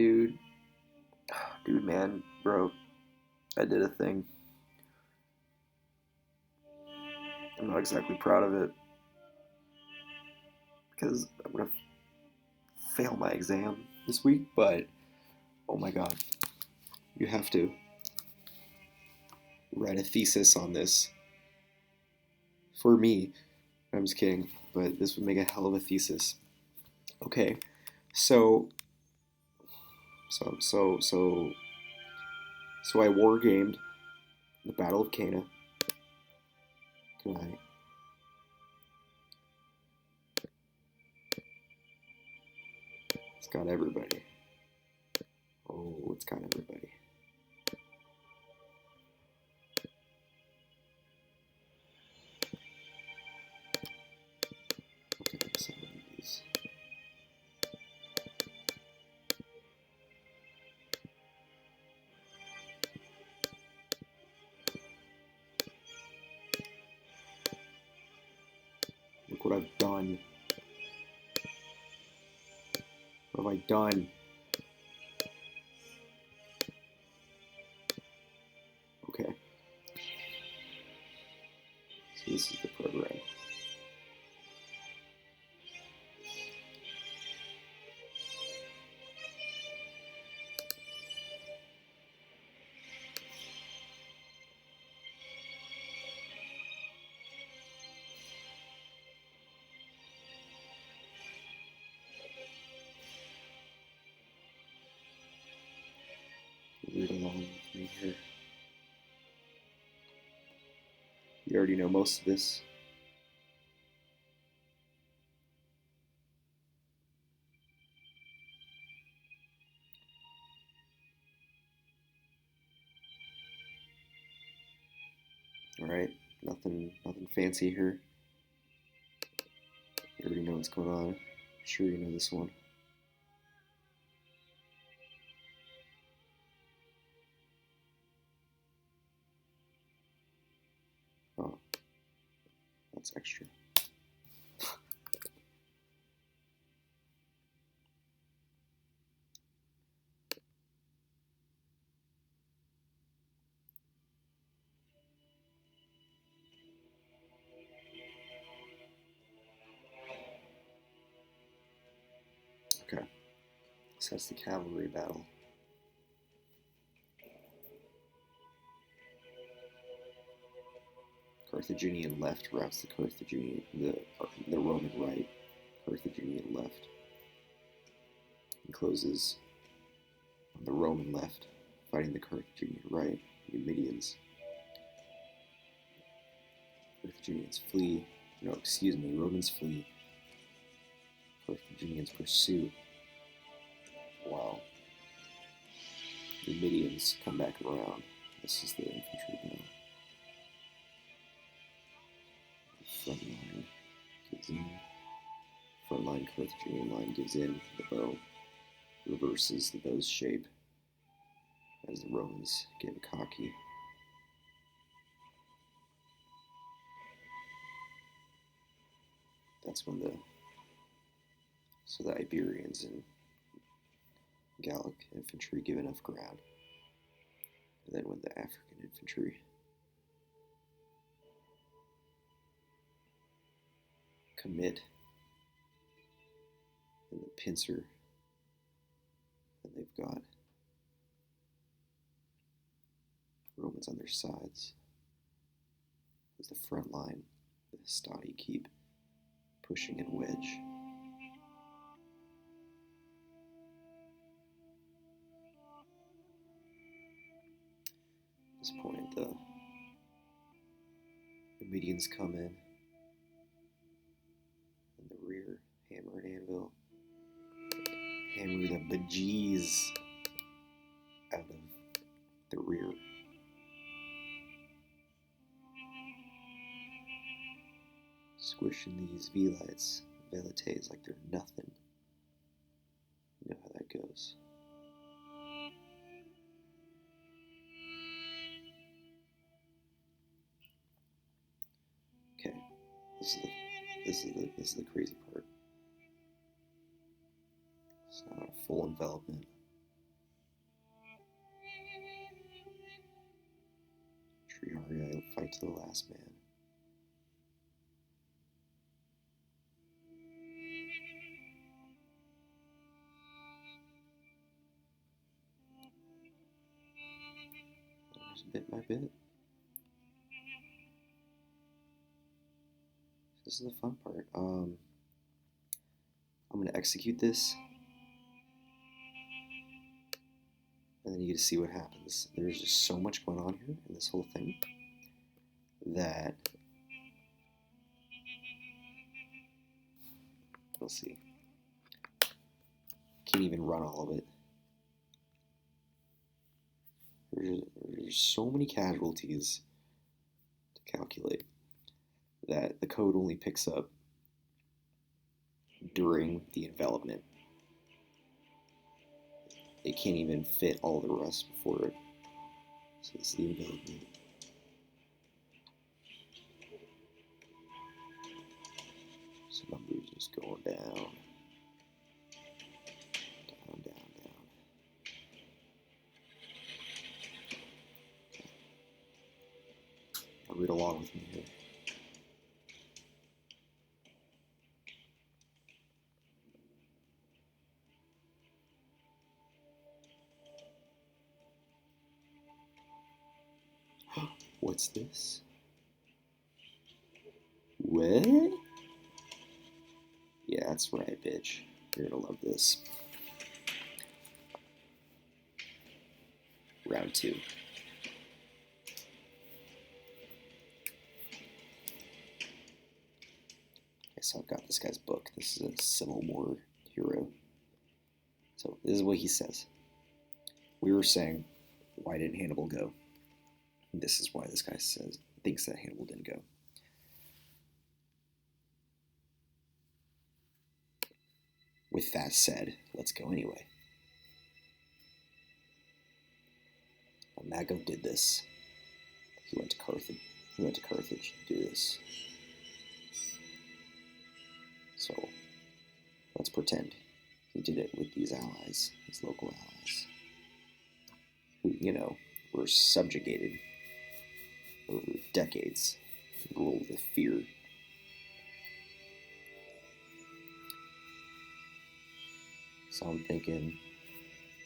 Dude, man, bro, I did a thing. I'm not exactly proud of it because I'm gonna fail my exam this week, but oh my god, you have to write a thesis on this. For me, I'm just kidding, but this would make a hell of a thesis. Okay, so, so, so, so, so I wargamed the Battle of Cannae. Cannae. It's got everybody. Oh, it's got everybody. Okay, so these. Look what I've done. What have I done? Okay. So this is the program. Read along with me here. You already know most of this. Alright, nothing fancy here. You already know what's going on. I'm sure you know this one. Oh, that's extra. Okay, so that's the cavalry battle. Carthaginian left routs the Roman right. Carthaginian left encloses on the Roman left, fighting the Carthaginian right. Numidians. Carthaginians flee. No, excuse me. Romans flee. Carthaginians pursue. Wow. Numidians come back around. This is the infantry now. The front line gives in. Front line Carthaginian line gives in. The bow reverses the bow's shape as the Romans get cocky. That's when the Iberians and Gallic infantry give enough ground. And then when the African infantry commit, and the pincer, and they've got Romans on their sides. As the front line, the Hastati keep pushing and wedge. At this point, the Numidians come in, and the rear, hammer and anvil, hammer the bejeez out of the rear. Squishing these velites like they're nothing. You know how that goes. Okay, this is the crazy part. So full envelopment. right to the last man. There's bit by bit. This is the fun part. I'm going to execute this, and then you get to see what happens. There's just so much going on here in this whole thing that we'll see. Can't even run all of it. There's so many casualties to calculate that the code only picks up during the envelopment. It can't even fit all the rest before it. So this is the envelopment. So numbers just going down. Down, down, down. I'll read along with me here. What's this? What? Yeah, that's right, bitch. You're gonna love this. Round 2. Okay, so I've got this guy's book. This is a Civil War hero. So this is what he says. We were saying, why didn't Hannibal go? This is why this guy thinks that Hannibal didn't go. With that said, let's go anyway. Mago did this. He went to Carthage. He went to Carthage to do this. So let's pretend he did it with these allies, these local allies, who, were subjugated over decades, ruled with fear. So I'm thinking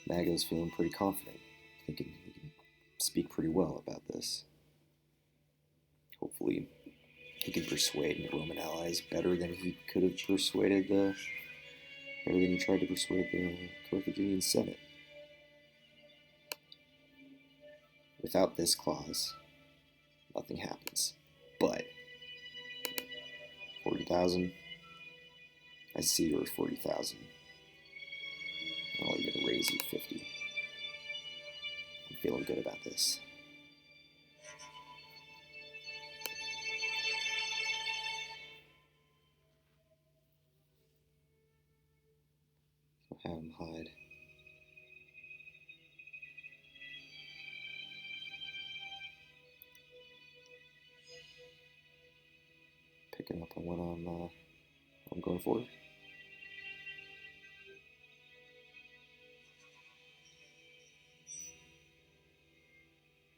Mago's feeling pretty confident, thinking he can speak pretty well about this. Hopefully he can persuade the Roman allies better than he could have persuaded better than he tried to persuade the Carthaginian Senate. Without this clause, nothing happens. But 40,000, I see yours 40,000. I'll even raise you 50. I'm feeling good about this. So have him hide. Picking up on what I'm going for.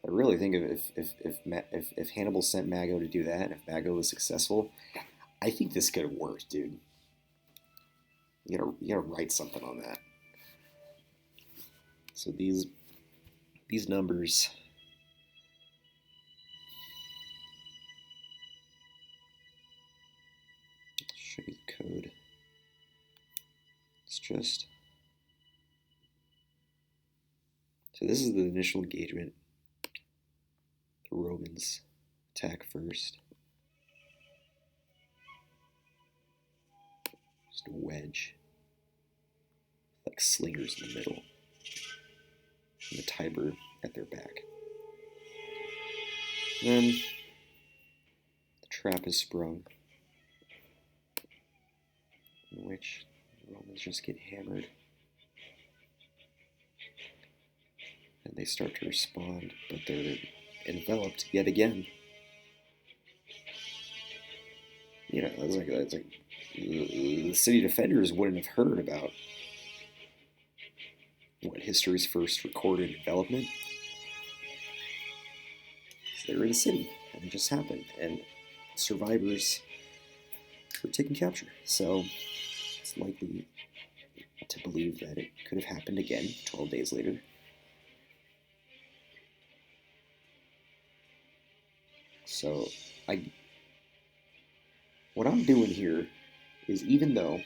I really think if Hannibal sent Mago to do that, and if Mago was successful, I think this could have worked, dude. You gotta write something on that. So these numbers. I'll show you the code. It's just. So this is the initial engagement. The Romans attack first. Just a wedge. Like slingers in the middle. And the Tiber at their back. Then the trap is sprung. In which the Romans just get hammered. And they start to respond, but they're enveloped yet again. It's like the city defenders wouldn't have heard about what history's first recorded envelopment. So they were in the city, and it just happened, and survivors were taken capture. So it's likely to believe that it could have happened again 12 days later. So what I'm doing here is, even though,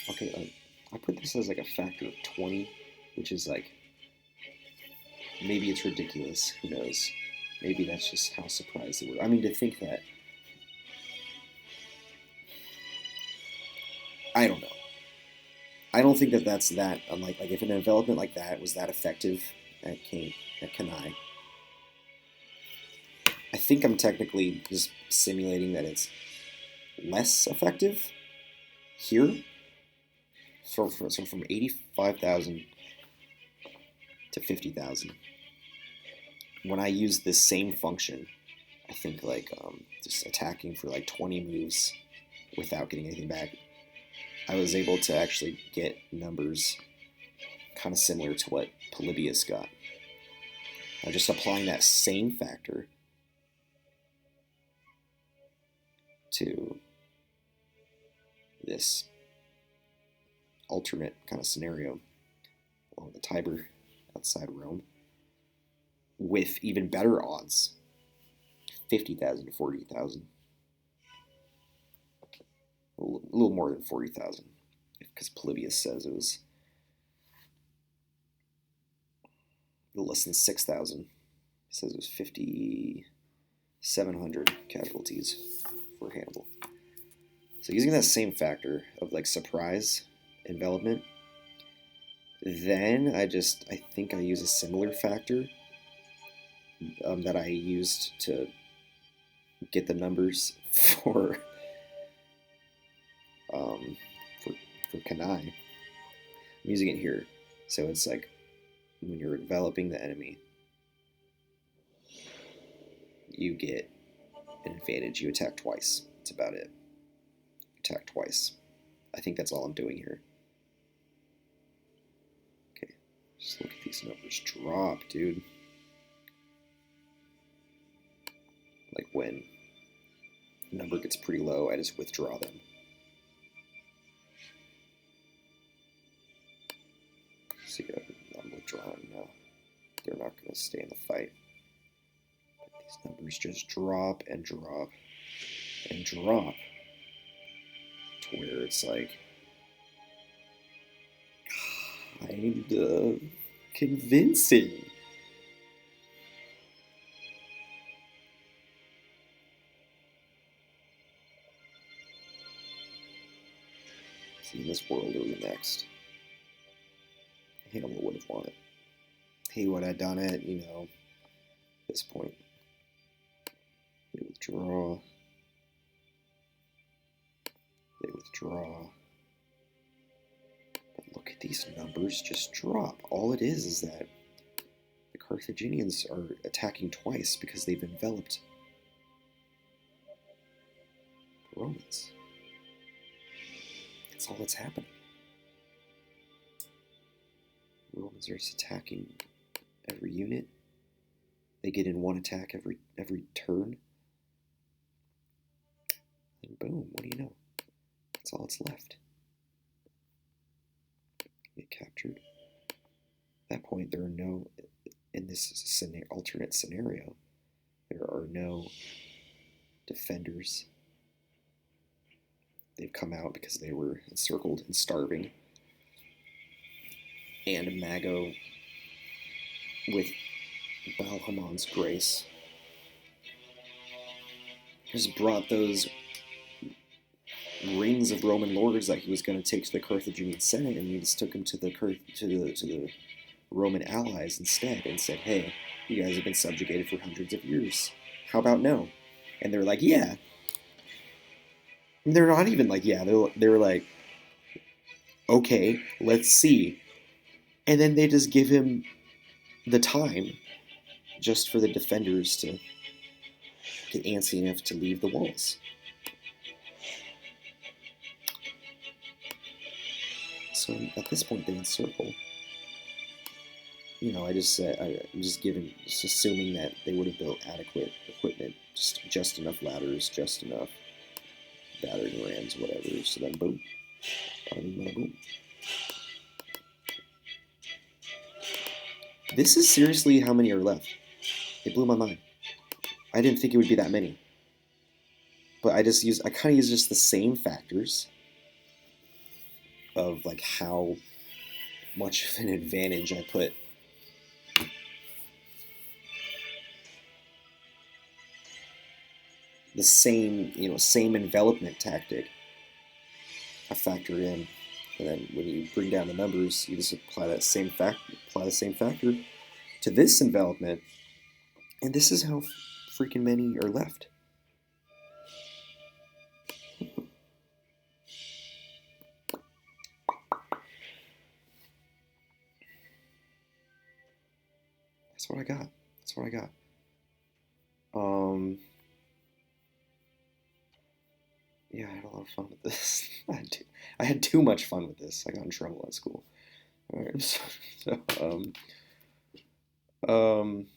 okay, I put this as like a factor of 20, which is like, maybe it's ridiculous, who knows? Maybe that's just how surprised they were. I mean, to think that, I don't know. I don't think that that's that unlike, like if an envelopment like that was that effective at Cannae, I think I'm technically just simulating that it's less effective here. So from 85,000 to 50,000. When I use this same function, I think like just attacking for like 20 moves without getting anything back, I was able to actually get numbers kind of similar to what Polybius got. Now just applying that same factor to this alternate kind of scenario along the Tiber outside Rome with even better odds, 50,000 to 40,000. A little more than 40,000, because Polybius says it was less than 6,000. He says it was 5,700 casualties for Hannibal. So using that same factor of like surprise, envelopment, then I think I use a similar factor that I used to get the numbers for Cannae. I'm using it here. So it's like when you're enveloping the enemy, you get an advantage. You attack twice. That's about it. Attack twice. I think that's all I'm doing here. Okay, just look at these numbers drop, dude. Like when the number gets pretty low, I just withdraw them. See, I'm withdrawing now. They're not going to stay in the fight. But these numbers just drop and drop and drop to where it's like, kind of convincing. See, in this world or the next, Hannibal would have won it. He would have done it, you know, at this point. They withdraw. They withdraw. But look at these numbers just drop. All it is that the Carthaginians are attacking twice because they've enveloped the Romans. That's all that's happening. The Romans are just attacking every unit. They get in one attack every turn. And boom, what do you know? That's all that's left. Get captured. At that point, there are no, in this alternate scenario, there are no defenders. They've come out because they were encircled and starving. And Mago, with Balhamon's grace, has brought those rings of Roman lords that he was going to take to the Carthaginian Senate, and he just took them to the Roman allies instead, and said, "Hey, you guys have been subjugated for hundreds of years. How about no?" And they're like, "Yeah." And they're not even like, "Yeah." They're like, "Okay, let's see." And then they just give him the time just for the defenders to get antsy enough to leave the walls. So at this point, they encircle I just said I'm just assuming that they would have built adequate equipment, just enough ladders, just enough battering rams, whatever. So then, boom, boom. This is seriously how many are left. It blew my mind. I didn't think it would be that many, but I kind of use just the same factors of like how much of an advantage I put. The same envelopment tactic I factor in, and then when you bring down the numbers, you just apply the same factor to this envelopment, and this is how freaking many are left. That's what I got. That's what I got. Um, yeah, I had a lot of fun with this. I had too much fun with this. I got in trouble at school. All right, so um,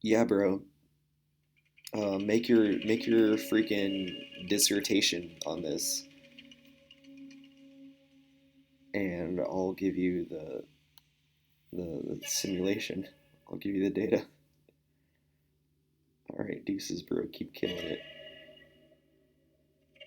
yeah, bro. Make your freaking dissertation on this, and I'll give you the simulation. I'll give you the data. All right, deuces, bro. Keep killing it.